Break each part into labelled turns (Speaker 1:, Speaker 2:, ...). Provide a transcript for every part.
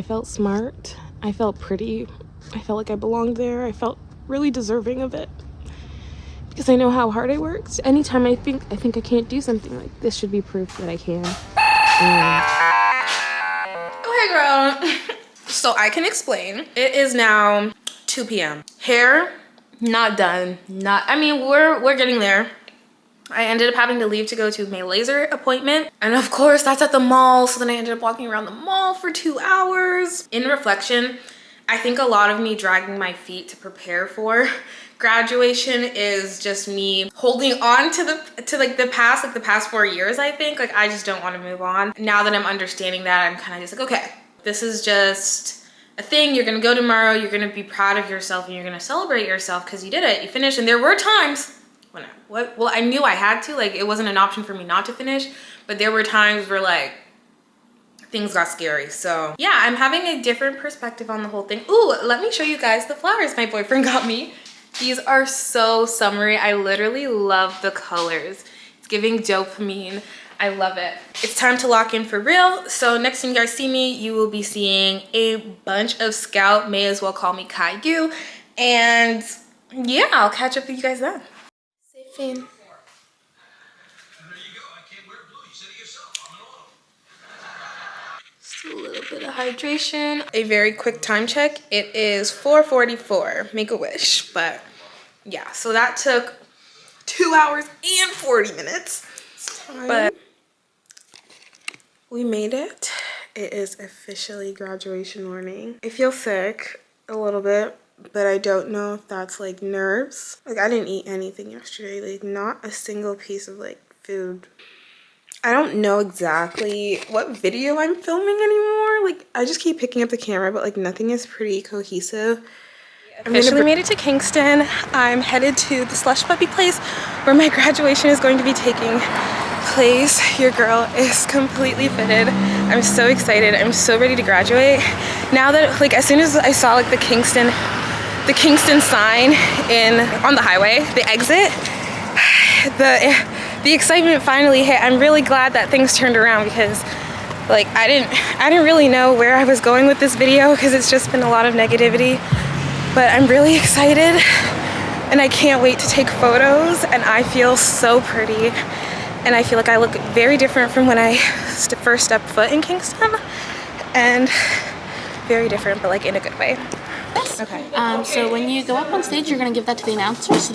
Speaker 1: I felt smart. I felt pretty. I felt like I belonged there. I felt really deserving of it. Because I know how hard I worked. Anytime I think I can't do something, like this should be proof that I can. Oh, hey girl. So I can explain. It is now 2 p.m. Hair, not done. I mean, we're getting there. I ended up having to leave to go to my laser appointment. And of course, that's at the mall. So then I ended up walking around the mall for 2 hours. In reflection, I think a lot of me dragging my feet to prepare for graduation is just me holding on to the past 4 years. I think like I just don't want to move on. Now that I'm understanding that, I'm kind of just like, okay, this is just a thing. You're gonna go tomorrow, you're gonna be proud of yourself, and you're gonna celebrate yourself because you did it, you finished. And there were times when I knew I had to, like it wasn't an option for me not to finish, but there were times where like things got scary. So yeah, I'm having a different perspective on the whole thing. Ooh, let me show you guys the flowers my boyfriend got me. These are so summery. I literally love the colors. It's giving dopamine. I love it. It's time to lock in for real. So next time you guys see me, you will be seeing a bunch of Scout, may as well call me Caillou. And yeah, I'll catch up with you guys then. Say Finn. Just a little bit of hydration. A very quick time check. It is 4:44. Make a wish. But yeah, so that took 2 hours and 40 minutes. But we made it. It is officially graduation morning. I feel sick a little bit, but I don't know if that's like nerves. Like I didn't eat anything yesterday, like not a single piece of like food. I don't know exactly what video I'm filming anymore. Like I just keep picking up the camera, but like nothing is pretty cohesive. I officially made it to Kingston. I'm headed to the slush puppy place where my graduation is going to be taking place. Your girl is completely fitted. I'm so excited. I'm so ready to graduate. Now that like as soon as I saw like the Kingston sign on the highway, the exit, the excitement finally hit. I'm really glad that things turned around because like I didn't really know where I was going with this video because it's just been a lot of negativity. But I'm really excited and I can't wait to take photos, and I feel so pretty. And I feel like I look very different from when I first stepped foot in Kingston, and very different, but like in a good way.
Speaker 2: Yes. Okay. So when you go up on stage, you're gonna give that to the announcer. So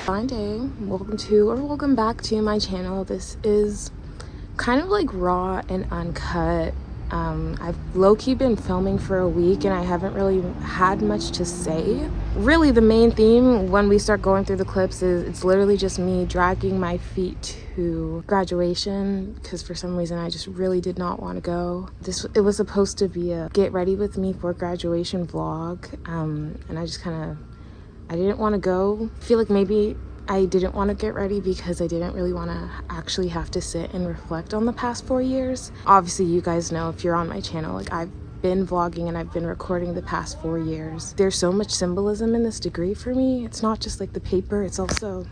Speaker 1: Fine day. Welcome back to my channel. This is kind of like raw and uncut. I've low-key been filming for a week and I haven't really had much to say. Really the main theme when we start going through the clips is it's literally just me dragging my feet to graduation because for some reason I just really did not want to go. It was supposed to be a get ready with me for graduation vlog, and I didn't want to go. I feel like maybe I didn't want to get ready because I didn't really want to actually have to sit and reflect on the past 4 years. Obviously, you guys know if you're on my channel, like I've been vlogging and I've been recording the past 4 years. There's so much symbolism in this degree for me. It's not just like the paper, it's also...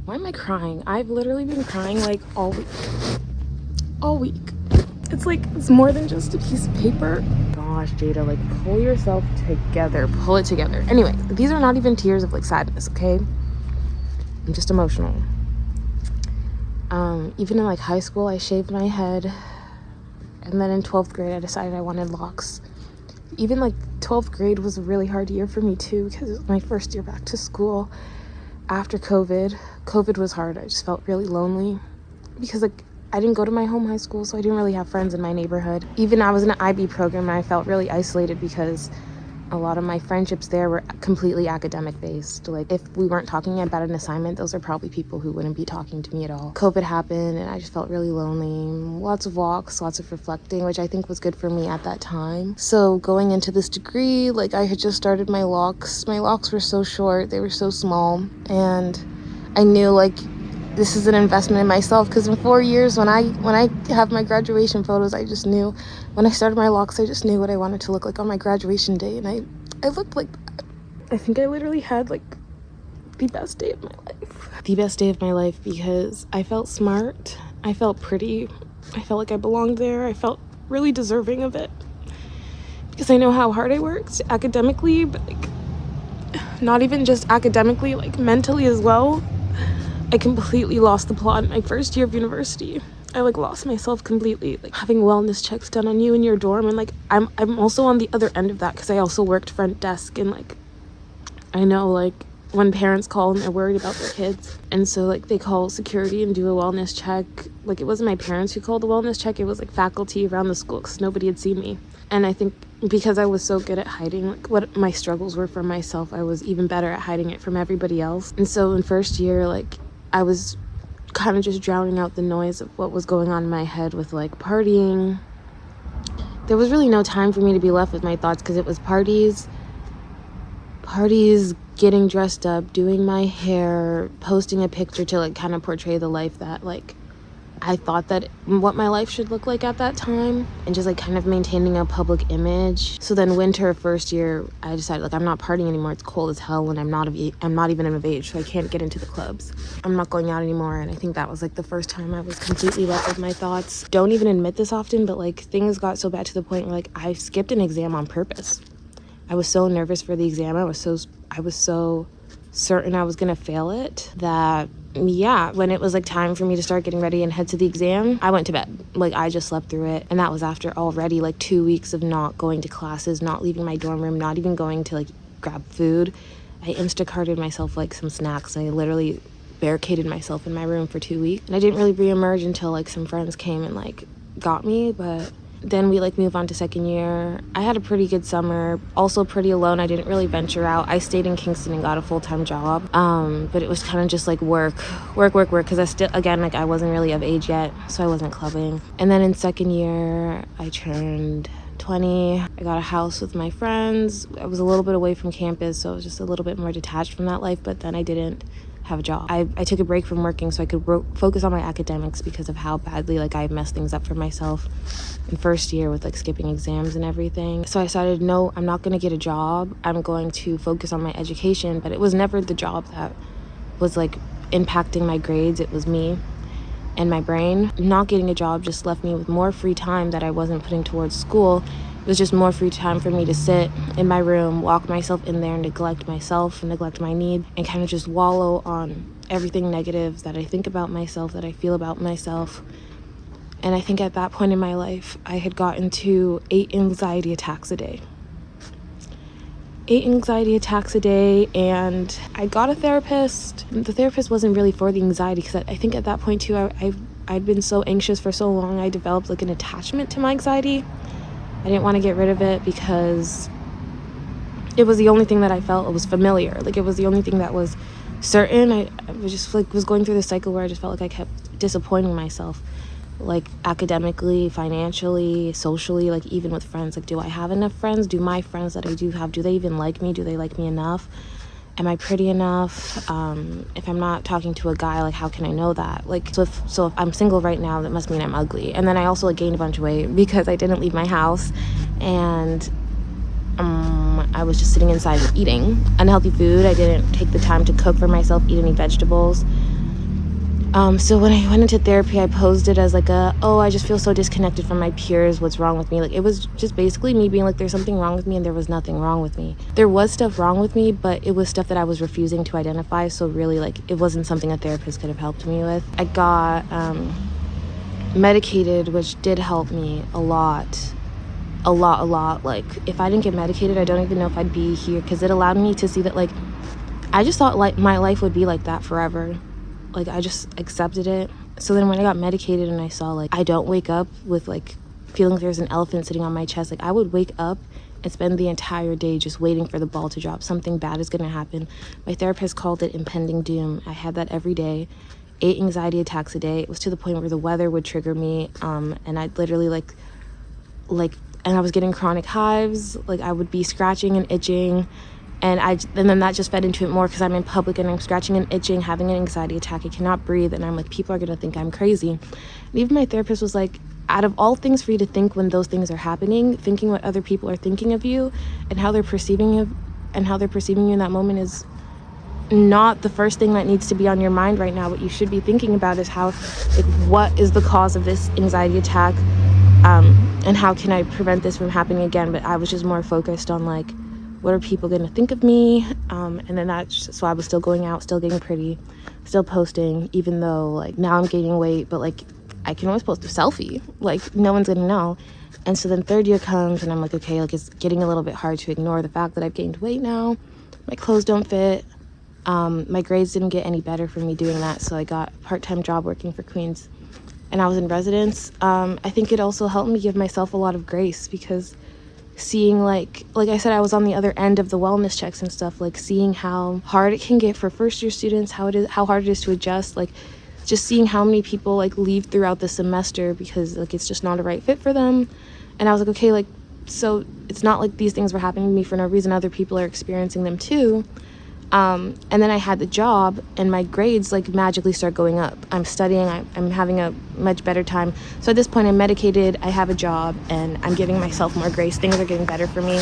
Speaker 1: Why am I crying? I've literally been crying like all week. It's like, it's more than just a piece of paper. Gosh, Jada, like pull yourself together, pull it together. Anyway, these are not even tears of like sadness, okay? I'm just emotional. Even in like high school, I shaved my head. And then in 12th grade, I decided I wanted locks.
Speaker 3: even like 12th grade was a really hard year for me too, because it was my first year back to school after COVID was hard. I just felt really lonely because like I didn't go to my home high school, so I didn't really have friends in my neighborhood. Even I was in an IB program and I felt really isolated because a lot of my friendships there were completely academic based. Like if we weren't talking about an assignment, those are probably people who wouldn't be talking to me at all. COVID happened and I just felt really lonely. Lots of walks, lots of reflecting, which I think was good for me at that time. So going into this degree, like I had just started my locks. My locks were so short, they were so small, and I knew like this is an investment in myself, because in 4 years when I have my graduation photos, I just knew when I started my locks, I just knew what I wanted to look like on my graduation day, and I looked like, I think I literally had like the best day of my life. The best day of my life because I felt smart, I felt pretty, I felt like I belonged there, I felt really deserving of it because I know how hard I worked academically, but like not even just academically, like mentally as well. I completely lost the plot in my first year of university. I like lost myself completely, like having wellness checks done on you in your dorm, and like I'm also on the other end of that because I also worked front desk, and like I know like when parents call and they're worried about their kids, and so like they call security and do a wellness check. Like it wasn't my parents who called the wellness check, it was like faculty around the school because nobody had seen me. And I think because I was so good at hiding like what my struggles were for myself, I was even better at hiding it from everybody else. And so in first year, like I was kind of just drowning out the noise of what was going on in my head with like partying. There was really no time for me to be left with my thoughts because it was parties, getting dressed up, doing my hair, posting a picture to like kind of portray the life that like I thought that what my life should look like at that time, and just like kind of maintaining a public image. So then winter first year, I decided like I'm not partying anymore. It's cold as hell and I'm not even of age, so I can't get into the clubs. I'm not going out anymore, and I think that was like the first time I was completely left with my thoughts. Don't even admit this often, but like things got so bad to the point where like I skipped an exam on purpose. I was so nervous for the exam. I was so certain I was gonna fail it that when it was like time for me to start getting ready and head to the exam, I went to bed. Like I just slept through it, and that was after already like 2 weeks of not going to classes, not leaving my dorm room, not even going to like grab food. I Instacarted myself like some snacks. I literally barricaded myself in my room for 2 weeks, and I didn't really reemerge until like some friends came and like got me. But then we like moved on to second year. I had a pretty good summer, also pretty alone. I didn't really venture out. I stayed in Kingston and got a full-time job, but it was kind of just like work because I still, again, like I wasn't really of age yet, so I wasn't clubbing. And then in second year I turned 20. I got a house with my friends. I was a little bit away from campus, so I was just a little bit more detached from that life, but then I didn't have a job. I took a break from working so I could focus on my academics because of how badly like I messed things up for myself in first year with like skipping exams and everything. So I decided, no, I'm not going to get a job. I'm going to focus on my education. But it was never the job that was like impacting my grades. It was me and my brain. Not getting a job just left me with more free time that I wasn't putting towards school. It was just more free time for me to sit in my room, lock myself in there, neglect myself, neglect my need, and kind of just wallow on everything negative that I think about myself, that I feel about myself. And I think at that point in my life, I had gotten to 8 anxiety attacks a day. 8 anxiety attacks a day, and I got a therapist. The therapist wasn't really for the anxiety because I think at that point too, I'd been so anxious for so long, I developed like an attachment to my anxiety. I didn't want to get rid of it because it was the only thing that I felt was familiar. Like it was the only thing that was certain. I was just like was going through this cycle where I just felt like I kept disappointing myself, like academically, financially, socially, like even with friends. Like, do I have enough friends? Do my friends that I do have, do they even like me? Do they like me enough? Am I pretty enough? If I'm not talking to a guy, like how can I know that? Like, so if I'm single right now, that must mean I'm ugly. And then I also like gained a bunch of weight because I didn't leave my house, and I was just sitting inside eating unhealthy food. I didn't take the time to cook for myself, eat any vegetables. So when I went into therapy, I posed it as like I just feel so disconnected from my peers. What's wrong with me? Like it was just basically me being like, there's something wrong with me, and there was nothing wrong with me. There was stuff wrong with me, but it was stuff that I was refusing to identify. So really, like it wasn't something a therapist could have helped me with. I got medicated, which did help me a lot. a lot. Like, if I didn't get medicated, I don't even know if I'd be here, because it allowed me to see that, like, I just thought, like, my life would be like that forever. Like, I just accepted it. So then when I got medicated and I saw, like, I don't wake up with, like, feeling like there's an elephant sitting on my chest. Like, I would wake up and spend the entire day just waiting for the ball to drop. Something bad is going to happen. My therapist called it impending doom. I had that every day. 8 anxiety attacks a day. It was to the point where the weather would trigger me. And I'd literally, like, and I was getting chronic hives. Like, I would be scratching and itching. And then that just fed into it more, because I'm in public and I'm scratching and itching, having an anxiety attack. I cannot breathe. And I'm like, people are going to think I'm crazy. And even my therapist was like, out of all things for you to think when those things are happening, thinking what other people are thinking of you and how they're perceiving you in that moment is not the first thing that needs to be on your mind right now. What you should be thinking about is how, like, what is the cause of this anxiety attack, and how can I prevent this from happening again? But I was just more focused on, like, what are people going to think of me? And then so I was still going out, still getting pretty, still posting, even though, like, now I'm gaining weight, but, like, I can always post a selfie. Like, no one's going to know. And so then third year comes and I'm like, okay, like, it's getting a little bit hard to ignore the fact that I've gained weight now. My clothes don't fit. My grades didn't get any better from me doing that. So I got a part-time job working for Queens, and I was in residence. I think it also helped me give myself a lot of grace, because seeing, like I said, I was on the other end of the wellness checks and stuff, like, seeing how hard it can get for first year students, how hard it is to adjust, like, just seeing how many people, like, leave throughout the semester because, like, it's just not a right fit for them. And I was like, okay, like, so it's not like these things were happening to me for no reason. Other people are experiencing them too. And then I had the job, and my grades, like, magically start going up. I'm studying, I'm having a much better time. So at this point, I'm medicated, I have a job, and I'm giving myself more grace. Things are getting better for me.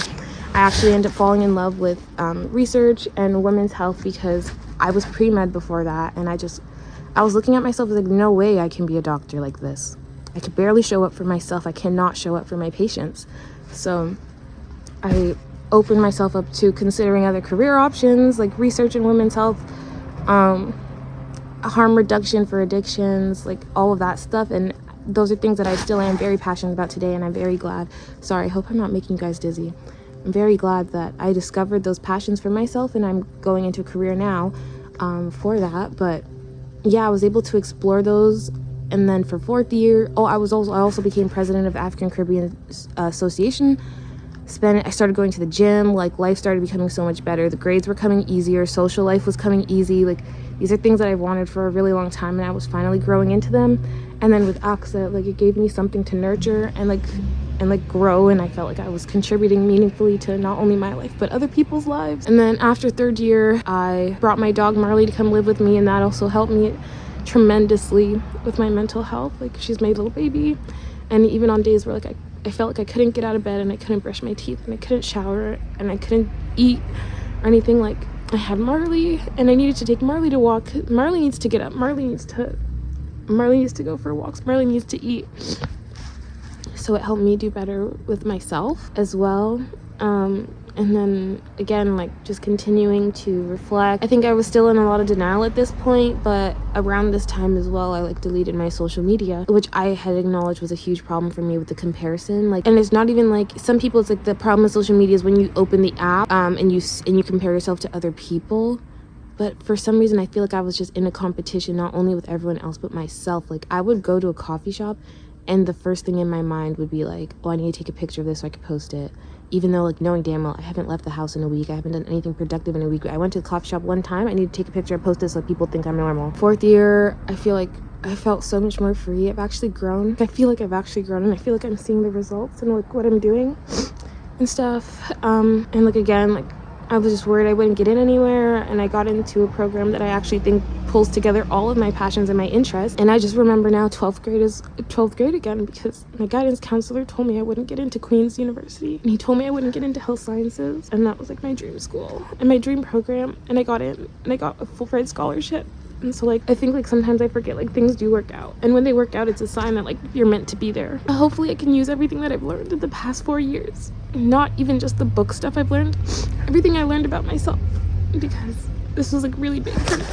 Speaker 3: I actually ended up falling in love with research and women's health, because I was pre-med before that, and I was looking at myself as, like, no way I can be a doctor like this. I could barely show up for myself. I cannot show up for my patients. So I opened myself up to considering other career options, like research in women's health, harm reduction for addictions, like all of that stuff. And those are things that I still am very passionate about today. And I'm very glad. Sorry, I hope I'm not making you guys dizzy. I'm very glad that I discovered those passions for myself, and I'm going into a career now for that. But yeah, I was able to explore those. And then for fourth year, I also became president of African Caribbean Association. I started going to the gym. Like, life started becoming so much better. The grades were coming easier. Social life was coming easy. Like, these are things that I wanted for a really long time, and I was finally growing into them. And then with AXA, like, it gave me something to nurture and grow, and I felt like I was contributing meaningfully to not only my life but other people's lives. And then after third year, I brought my dog Marley to come live with me, and that also helped me tremendously with my mental health. Like, she's my little baby. And even on days where, like, I felt like I couldn't get out of bed and I couldn't brush my teeth and I couldn't shower and I couldn't eat or anything, like, I had Marley, and I needed to take Marley to walk. Marley needs to get up. Marley needs to go for walks. Marley needs to eat. So it helped me do better with myself as well. And then again, like, just continuing to reflect. I think I was still in a lot of denial at this point, but around this time as well, I, like, deleted my social media, which I had acknowledged was a huge problem for me with the comparison. Like, and it's not even like, some people, it's like the problem with social media is when you open the app and you compare yourself to other people. But for some reason, I feel like I was just in a competition, not only with everyone else, but myself. Like, I would go to a coffee shop, and the first thing in my mind would be like, oh, I need to take a picture of this so I could post it. Even though, like, knowing damn well I haven't left the house in a week, I haven't done anything productive in a week. I went to the coffee shop one time, I need to take a picture and post it so people think I'm normal. Fourth year, I feel like I felt so much more free. I've actually grown. I feel like I've actually grown, and I feel like I'm seeing the results and, like, what I'm doing and stuff. And, like, again, like, I was just worried I wouldn't get in anywhere, and I got into a program that I actually think pulls together all of my passions and my interests. And I just remember now 12th grade is 12th grade again, because my guidance counselor told me I wouldn't get into Queens University, and he told me I wouldn't get into health sciences, and that was, like, my dream school and my dream program. And I got in, and I got a full-ride scholarship. And so, like, I think, like, sometimes I forget, like, things do work out, and when they work out, it's a sign that, like, you're meant to be there. Hopefully I can use everything that I've learned in the past 4 years, not even just the book stuff I've learned, everything I learned about myself, because this was, like, really big for me.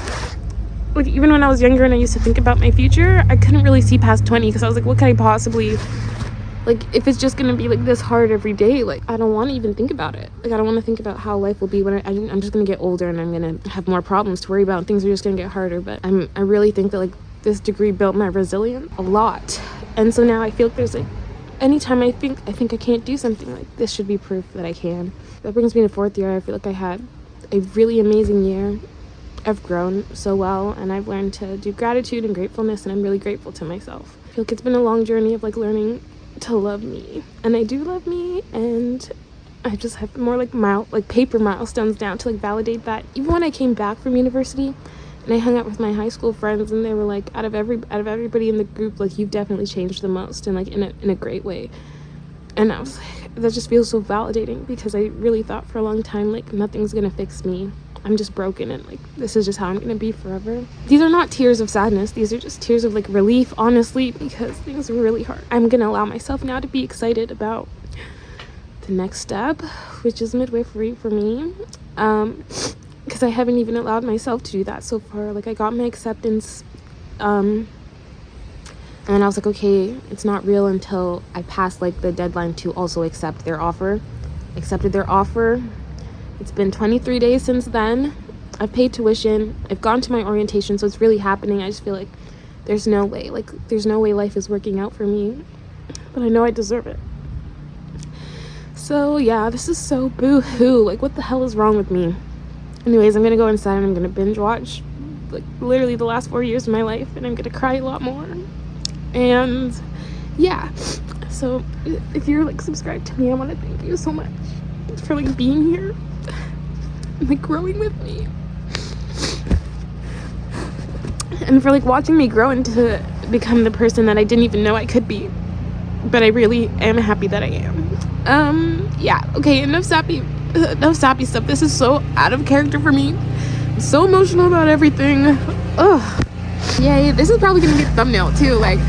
Speaker 3: Like, even when I was younger and I used to think about my future, I couldn't really see past 20, because I was like, what could I possibly Like, if it's just gonna be like this hard every day, like, I don't want to even think about it. Like, I don't want to think about how life will be when I'm just gonna get older and I'm gonna have more problems to worry about, and things are just gonna get harder. But I really think that, like, this degree built my resilience a lot. And so now I feel like there's, like, anytime I think I can't do something, like, this should be proof that I can. That brings me to 4th year. I feel like I had a really amazing year. I've grown so well, and I've learned to do gratitude and gratefulness, and I'm really grateful to myself. I feel like it's been a long journey of, like, learning to love me, and I do love me, and I just have more like paper milestones down to, like, validate that. Even when I came back from university and I hung out with my high school friends, and they were like, out of everybody in the group, like, you've definitely changed the most, and, like, in a great way. And I was like, that just feels so validating, because I really thought for a long time, like, nothing's gonna fix me. I'm just broken, and, like, this is just how I'm gonna be forever. These are not tears of sadness. These are just tears of, like, relief, honestly, because things are really hard. I'm gonna allow myself now to be excited about the next step, which is midwifery for me, because I haven't even allowed myself to do that so far. Like, I got my acceptance, and I was like, okay, it's not real until I pass, like, the deadline to also accepted their offer. It's been 23 days since then. I've paid tuition. I've gone to my orientation, so it's really happening. I just feel like there's no way life is working out for me, but I know I deserve it. So yeah, this is so boo-hoo. Like, what the hell is wrong with me? Anyways, I'm gonna go inside and I'm gonna binge watch, like, literally the last 4 years of my life, and I'm gonna cry a lot more. And yeah, so if you're, like, subscribed to me, I want to thank you so much for, like, being here and, like, growing with me, and for, like, watching me grow into become the person that I didn't even know I could be, but I really am happy that I am. Yeah, okay, enough sappy stuff. This is so out of character for me. I'm so emotional about everything. Ugh. Yay, this is probably gonna be a thumbnail too, like,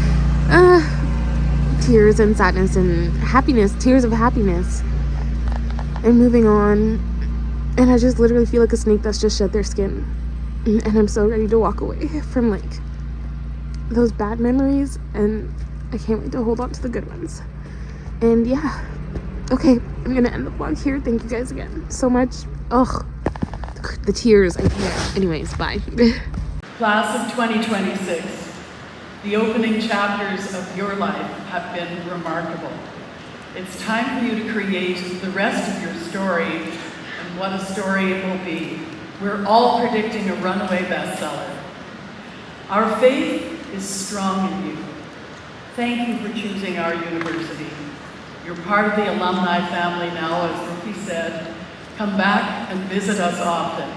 Speaker 3: tears and sadness and happiness, tears of happiness, and moving on. And I just literally feel like a snake that's just shed their skin, and I'm so ready to walk away from, like, those bad memories, and I can't wait to hold on to the good ones. And yeah, okay, I'm gonna end the vlog here. Thank you guys again so much. Ugh, the tears, I can't. Anyways, bye.
Speaker 4: Class of 2026, the opening chapters of your life have been remarkable. It's time for you to create the rest of your story, and what a story it will be. We're all predicting a runaway bestseller. Our faith is strong in you. Thank you for choosing our university. You're part of the alumni family now, as Rupi said. Come back and visit us often.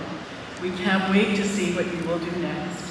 Speaker 4: We can't wait to see what you will do next.